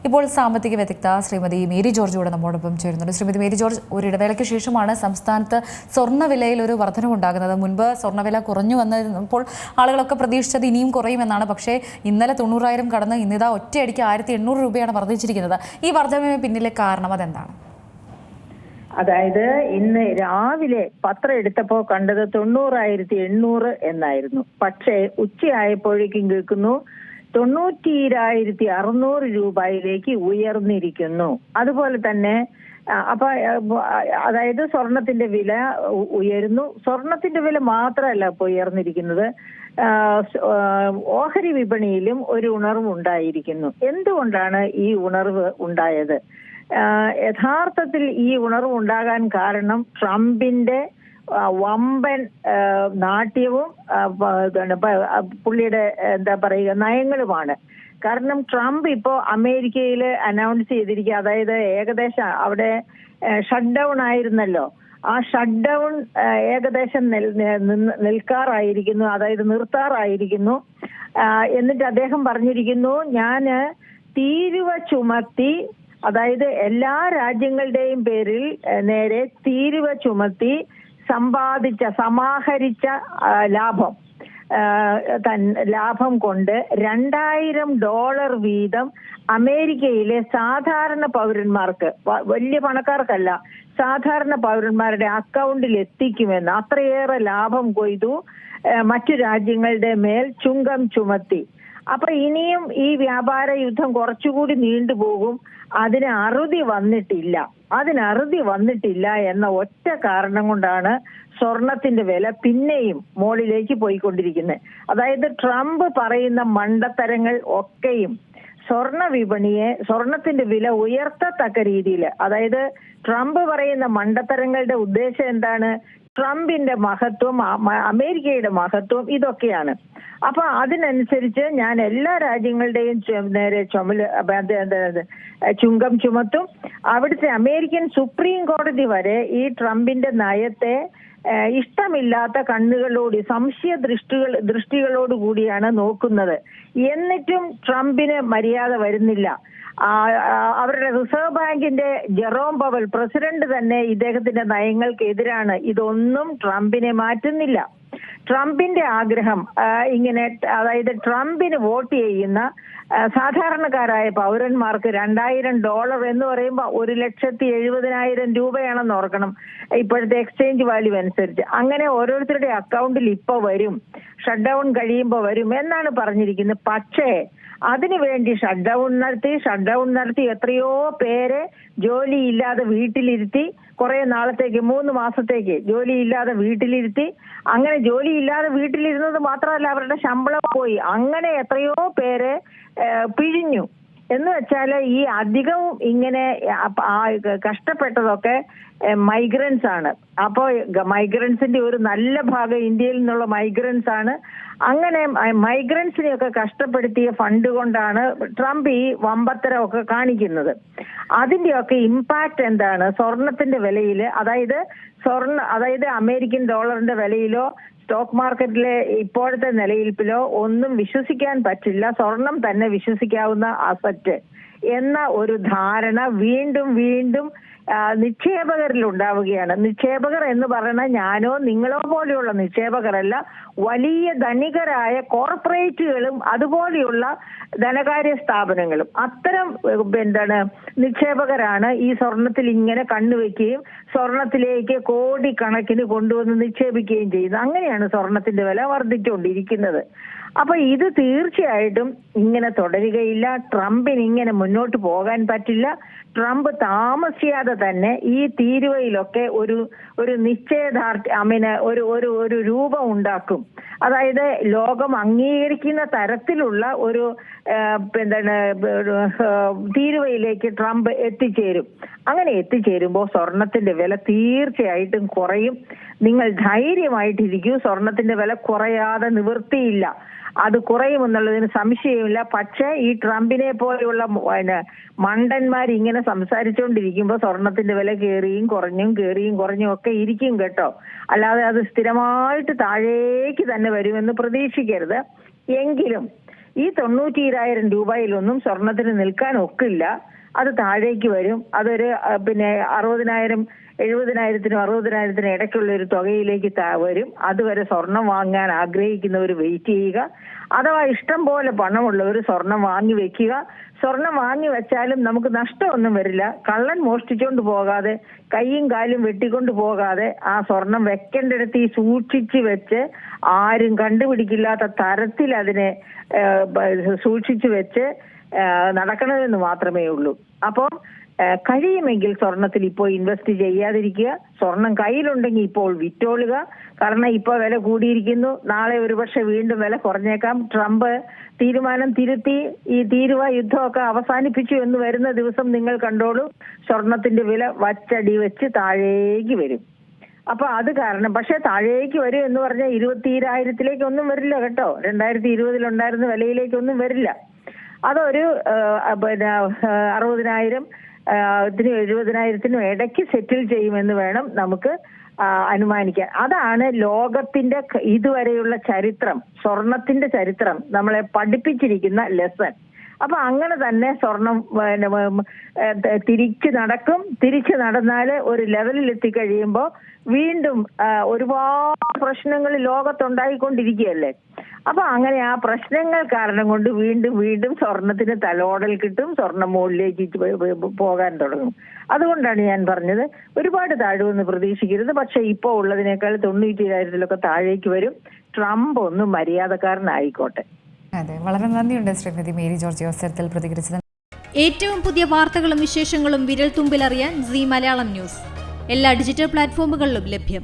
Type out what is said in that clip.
ഇപ്പോൾ സാമ്പത്തിക വിദഗ്ധ ശ്രീമതി മേരി ജോർജ് കൂടെ നമ്മോടൊപ്പം ചേരുന്നുണ്ട്. ശ്രീമതി മേരി ജോർജ്, ഒരു ഇടവേളയ്ക്ക് ശേഷമാണ് സംസ്ഥാനത്ത് സ്വർണ്ണവിലയിൽ ഒരു വർധനവുണ്ടാകുന്നത്. മുൻപ് സ്വർണ്ണവില കുറഞ്ഞു വന്നപ്പോൾ ആളുകളൊക്കെ പ്രതീക്ഷിച്ചത് ഇനിയും കുറയുമെന്നാണ്. പക്ഷേ ഇന്നലെ 90,000 കടന്ന് ഇന്നിതാ ഒറ്റയടിക്ക് 1,800 രൂപയാണ് വർദ്ധിച്ചിരിക്കുന്നത്. ഈ വർധനവിന് പിന്നിലെ കാരണം അതെന്താണ്? അതായത് ഇന്ന് രാവിലെ പത്രം എടുത്തപ്പോൾ കണ്ടത് 90,800 എന്നായിരുന്നു. പക്ഷേ ഉച്ചയായപ്പോഴേക്കും കേൾക്കുന്നു 92,600 രൂപയിലേക്ക് ഉയർന്നിരിക്കുന്നു. അതുപോലെ തന്നെ അതായത് സ്വർണത്തിന്റെ വില ഉയരുന്നു. സ്വർണത്തിന്റെ വില മാത്രമല്ല ഇപ്പോൾ ഉയർന്നിരിക്കുന്നത്, ഓഹരി വിപണിയിലും ഒരു ഉണർവ് ഉണ്ടായിരിക്കുന്നു. എന്തുകൊണ്ടാണ് ഈ ഉണർവ് ഉണ്ടായത്? യഥാർത്ഥത്തിൽ ഈ ഉണർവ് ഉണ്ടാകാൻ കാരണം ട്രംപിന്റെ വമ്പൻ നാട്യവും പുള്ളിയുടെ എന്താ പറയുക നയങ്ങളുമാണ്. കാരണം ട്രംപ് ഇപ്പോ അമേരിക്കയിൽ അനൗൺസ് ചെയ്തിരിക്കുക, അതായത് ഏകദേശം അവിടെ ഷട്ട് ഡൗൺ ആയിരുന്നല്ലോ, ആ ഷട്ട് ഡൗൺ ഏകദേശം നിൽക്കാറായിരിക്കുന്നു, അതായത് നിർത്താറായിരിക്കുന്നു. എന്നിട്ട് അദ്ദേഹം പറഞ്ഞിരിക്കുന്നു, ഞാന് തീരുവ ചുമത്തി, അതായത് എല്ലാ രാജ്യങ്ങളുടെയും പേരിൽ നേരെ തീരുവ ചുമത്തി സമാഹരിച്ച ലാഭം കൊണ്ട് $2,000 വീതം അമേരിക്കയിലെ സാധാരണ പൗരന്മാർക്ക്, വലിയ പണക്കാർക്കല്ല, സാധാരണ പൗരന്മാരുടെ അക്കൗണ്ടിൽ എത്തിക്കുമെന്ന്, അത്രയേറെ ലാഭം കൊയ്തു മറ്റു രാജ്യങ്ങളുടെ മേൽ ചുങ്കം ചുമത്തി. അപ്പൊ ഇനിയും ഈ വ്യാപാര യുദ്ധം കുറച്ചുകൂടി നീണ്ടുപോകും. അതിന് അറുതി വന്നിട്ടില്ല എന്ന ഒറ്റ കാരണം കൊണ്ടാണ് സ്വർണത്തിന്റെ വില പിന്നെയും മുകളിലേക്ക് പോയിക്കൊണ്ടിരിക്കുന്നത്. അതായത് ട്രംപ് പറയുന്ന മണ്ടത്തരങ്ങൾ ഒക്കെയും സ്വർണത്തിന്റെ വില ഉയർത്തത്തക്ക രീതിയിൽ, അതായത് ട്രംപ് പറയുന്ന മണ്ടത്തരങ്ങളുടെ ഉദ്ദേശം എന്താണ്? ട്രംപിന്റെ മഹത്വം, അമേരിക്കയുടെ മഹത്വം, ഇതൊക്കെയാണ്. അപ്പൊ അതിനനുസരിച്ച് ഞാൻ എല്ലാ രാജ്യങ്ങളുടെയും നേരെ ചുങ്കം ചുമത്തും. അവിടുത്തെ അമേരിക്കൻ സുപ്രീം കോടതി വരെ ഈ ട്രംപിന്റെ നയത്തെ ഇഷ്ടമില്ലാത്ത സംശയ ദൃഷ്ടികളോട് കൂടിയാണ് നോക്കുന്നത്. എന്നിട്ടും ട്രംപിന് മര്യാദ വരുന്നില്ല. അവരുടെ റിസർവ് ബാങ്കിന്റെ ജെറോം പവൽ പ്രസിഡന്റ് തന്നെ ഇദ്ദേഹത്തിന്റെ നയങ്ങൾക്ക് എതിരാണ്. ഇതൊന്നും ട്രംപിനെ മാറ്റുന്നില്ല. ട്രംപിന്റെ ആഗ്രഹം ഇങ്ങനെ, അതായത് ട്രംപിന് വോട്ട് ചെയ്യുന്ന സാധാരണക്കാരായ പൗരന്മാർക്ക് $2,000 എന്ന് പറയുമ്പോൾ 1,70,000 രൂപയാണെന്ന് ഓർക്കണം ഇപ്പോഴത്തെ എക്സ്ചേഞ്ച് വാല്യൂ അനുസരിച്ച്. അങ്ങനെ ഓരോരുത്തരുടെ അക്കൗണ്ടിൽ ഇപ്പൊ വരും, ഷട്ട് ഡൗൺ കഴിയുമ്പോൾ വരും എന്നാണ് പറഞ്ഞിരിക്കുന്നത്. പക്ഷേ അതിനുവേണ്ടി ഷട്ട് ഡൗൺ നടത്തി എത്രയോ പേരെ ജോലിയില്ലാതെ വീട്ടിലിരുത്തി, കുറെ നാളത്തേക്ക് 3 മാസത്തേക്ക് ജോലിയില്ലാതെ വീട്ടിലിരുത്തി. അങ്ങനെ ജോലിയില്ലാതെ വീട്ടിലിരുന്നത് മാത്രമല്ല, അവരുടെ ശമ്പളം പോയി. അങ്ങനെ എത്രയോ പേരെ പിഴിഞ്ഞു. എന്ന് വെച്ചാൽ ഈ അധികവും ഇങ്ങനെ കഷ്ടപ്പെട്ടതൊക്കെ മൈഗ്രൻസ് ആണ്. അപ്പോൾ മൈഗ്രൻസിന്റെ ഒരു നല്ല ഭാഗം ഇന്ത്യയിൽ നിന്നുള്ള മൈഗ്രൻസ് ആണ്. അങ്ങനെ മൈഗ്രൻസിനെയൊക്കെ കഷ്ടപ്പെടുത്തിയ ഫണ്ട് കൊണ്ടാണ് ട്രംപ് ഈ വമ്പത്തരമൊക്കെ കാണിക്കുന്നത്. അതിന്റെയൊക്കെ ഇമ്പാക്ട് എന്താണ് സ്വർണത്തിന്റെ വിലയിൽ? അതായത് അമേരിക്കൻ ഡോളറിന്റെ വിലയിലോ സ്റ്റോക്ക് മാർക്കറ്റിലെ ഇപ്പോഴത്തെ നിലയിൽപ്പിലോ ഒന്നും വിശ്വസിക്കാൻ പറ്റില്ല. സ്വർണം തന്നെ വിശ്വസിക്കാവുന്ന അസറ്റ് എന്ന ഒരു ധാരണ വീണ്ടും നിക്ഷേപകരിൽ ഉണ്ടാവുകയാണ്. നിക്ഷേപകർ എന്ന് പറയുന്ന ഞാനോ നിങ്ങളോ പോലെയുള്ള നിക്ഷേപകരല്ല, വലിയ ധനികരായ കോർപ്പറേറ്റുകളും അതുപോലെയുള്ള ധനകാര്യ സ്ഥാപനങ്ങളും, അത്തരം നിക്ഷേപകരാണ് ഈ സ്വർണത്തിൽ ഇങ്ങനെ കണ്ണുവെക്കുകയും സ്വർണത്തിലേക്ക് കോടിക്കണക്കിന് കൊണ്ടുവന്ന് നിക്ഷേപിക്കുകയും ചെയ്യുന്നത്. അങ്ങനെയാണ് സ്വർണത്തിന്റെ വില വർദ്ധിച്ചുകൊണ്ടിരിക്കുന്നത്. അപ്പൊ ഇത് തീർച്ചയായിട്ടും ഇങ്ങനെ തുടരുകയില്ല. ട്രംപിന് ഇങ്ങനെ മുന്നോട്ട് പോകാൻ പറ്റില്ല. ട്രംപ് താമസിയാതെ തന്നെ ഈ തീരുവയിലൊക്കെ ഒരു നിശ്ചയദാർഢ്യം, ഒരു രൂപം ഉണ്ടാക്കും. അതായത് ലോകം അംഗീകരിക്കുന്ന തരത്തിലുള്ള ഒരു തീരുവയിലേക്ക് ട്രംപ് എത്തിച്ചേരും. അങ്ങനെ എത്തിച്ചേരുമ്പോൾ സ്വർണത്തിന്റെ വില തീർച്ചയായിട്ടും കുറയും. നിങ്ങൾ ധൈര്യമായിട്ടിരിക്കൂ, സ്വർണത്തിന്റെ വില കുറയാതെ നിവൃത്തിയില്ല. അത് കുറയുമെന്നുള്ളതിന് സംശയമില്ല. പക്ഷേ ഈ ട്രംപിനെ പോലെയുള്ള മണ്ടന്മാർ ഇങ്ങനെ സംസാരിച്ചുകൊണ്ടിരിക്കുമ്പോൾ സ്വർണത്തിന്റെ വില കയറിയും കുറഞ്ഞും ഒക്കെ ഇരിക്കും കേട്ടോ. അല്ലാതെ അത് സ്ഥിരമായിട്ട് താഴേക്ക് തന്നെ വരുമെന്ന് പ്രതീക്ഷിക്കരുത്. എങ്കിലും ഈ 92,000 രൂപയിലൊന്നും സ്വർണത്തിന് നിൽക്കാൻ ഒക്കില്ല. അത് താഴേക്ക് വരും. അതൊരു 60,000, 70,000-നും 60,000-നും ഇടയ്ക്കുള്ള ഒരു തുകയിലേക്ക് വരും. അതുവരെ സ്വർണം വാങ്ങാൻ ആഗ്രഹിക്കുന്നവർ വെയിറ്റ് ചെയ്യുക. അഥവാ ഇഷ്ടം പോലെ പണമുള്ളവർ സ്വർണം വാങ്ങി വെക്കുക. സ്വർണം വാങ്ങി വെച്ചാലും നമുക്ക് നഷ്ടമൊന്നും വരില്ല. കള്ളൻ മോഷ്ടിച്ചുകൊണ്ട് പോകാതെ, കൈയും കാലും വെട്ടിക്കൊണ്ട് പോകാതെ ആ സ്വർണം വെക്കേണ്ടിടത്ത് സൂക്ഷിച്ച് വെച്ച് ആരും കണ്ടുപിടിക്കില്ലാത്ത തരത്തിൽ അതിനെ സൂക്ഷിച്ചു വെച്ച് നടക്കണമെന്ന് മാത്രമേ ഉള്ളൂ. അപ്പോൾ കഴിയുമെങ്കിൽ സ്വർണത്തിൽ ഇപ്പോൾ ഇൻവെസ്റ്റ് ചെയ്യാതിരിക്കുക. സ്വർണം കയ്യിലുണ്ടെങ്കിൽ ഇപ്പോൾ വിറ്റോളുക. കാരണം ഇപ്പോൾ വില കൂടിയിരിക്കുന്നു. നാളെ ഒരുപക്ഷെ വീണ്ടും വില കുറഞ്ഞേക്കാം. ട്രംപ് തീരുമാനം തിരുത്തി ഈ തീരുവ യുദ്ധമൊക്കെ അവസാനിപ്പിച്ചു എന്ന് വരുന്ന ദിവസം നിങ്ങൾ കണ്ടോളൂ, സ്വർണത്തിന്റെ വില വച്ചടി വെച്ച് താഴേക്ക് വരും. അപ്പൊ അത് കാരണം പക്ഷെ താഴേക്ക് വരും എന്ന് പറഞ്ഞാൽ 22,000-ലേക്കൊന്നും വരില്ല കേട്ടോ. 2020 ഉണ്ടായിരുന്ന വിലയിലേക്കൊന്നും വരില്ല. അതൊരു 60,000 70,000-നും ഇടയ്ക്ക് സെറ്റിൽ ചെയ്യുമെന്ന് വേണം നമുക്ക് അനുമാനിക്കാൻ. അതാണ് ലോകത്തിന്റെ ഇതുവരെയുള്ള ചരിത്രം, സ്വർണത്തിന്റെ ചരിത്രം നമ്മളെ പഠിപ്പിച്ചിരിക്കുന്ന ലെസൺ. അപ്പൊ അങ്ങനെ തന്നെ സ്വർണം തിരിച്ചു നടക്കും. തിരിച്ചു നടന്നാൽ ഒരു ലെവലിൽ എത്തിക്കഴിയുമ്പോൾ വീണ്ടും ഒരുപാട് പ്രശ്നങ്ങൾ ലോകത്തുണ്ടായിക്കൊണ്ടിരിക്കുകയല്ലേ. അപ്പൊ അങ്ങനെ ആ പ്രശ്നങ്ങൾ കാരണം കൊണ്ട് വീണ്ടും വീണ്ടും സ്വർണത്തിന് തലോടൽ കിട്ടും. സ്വർണം മുകളിലേക്ക് പോകാൻ തുടങ്ങും. അതുകൊണ്ടാണ് ഞാൻ പറഞ്ഞത് ഒരുപാട് താഴുമെന്ന് പ്രതീക്ഷിക്കരുത്. പക്ഷെ ഇപ്പോൾ ഉള്ളതിനേക്കാൾ 92,000-ലൊക്കെ താഴേക്ക് വരും. ട്രംപ് ഒന്ന് മര്യാദക്കാരനായിക്കോട്ടെ. അതെ, വളരെ നന്ദിയുണ്ട് ശ്രീമതി മേരി ജോർജ് അവസരത്തിൽ പ്രതികരിച്ചത്. ഏറ്റവും പുതിയ വാർത്തകളും വിശേഷങ്ങളും വിരൽ തുമ്പിലറിയാൻ സീ മലയാളം ന്യൂസ് എല്ലാ ഡിജിറ്റൽ പ്ലാറ്റ്ഫോമുകളിലും ലഭ്യം.